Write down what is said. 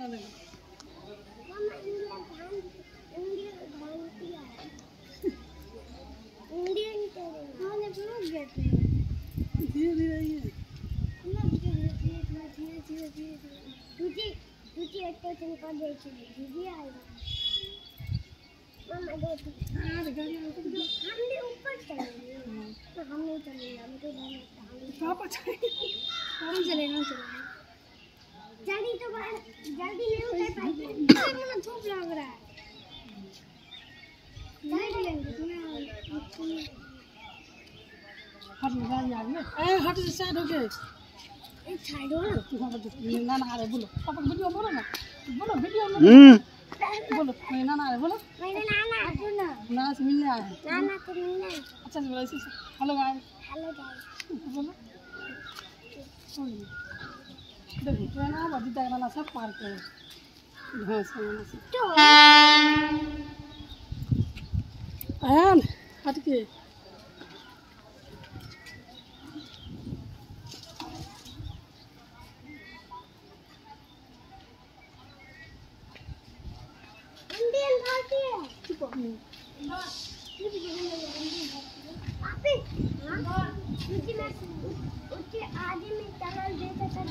मम्मा Indian धान पिया है। इंडियन तेरे खाने पर गेट में धीरे धीरे ये ना धीरे तुझे अटैचमेंट कर दे दीदी आएगा। मम्मा देखो हमने ऊपर चलेंगे तो हम नहीं चलेंगे हम तो पापा हम चलेंगे जल्दी तो जल्दी नहीं उतर पाएंगे मुझे धूप लग रहा है जल्दी लेंगे तुम्हें हट गाड़ी आ गई ए हट साइड हो गए एक साइड हो ना तू ना ना अरे बोलो पापा वीडियो बोलो ना बोलो वीडियो में बोलो ना ना अरे बोलो मेरे नाना सुनो ना से मिलने आए नाना तो मिलना अच्छा से बोलो ऐसे हेलो गाइस हेलो गाइस बोलो देखो ट्रेन आ बदी तक ना सब पार कर घास खाना से तो आयन हट के इंडियन भारतीय है चुप पापी हां मुझे मैं उसके आगे में चल देता था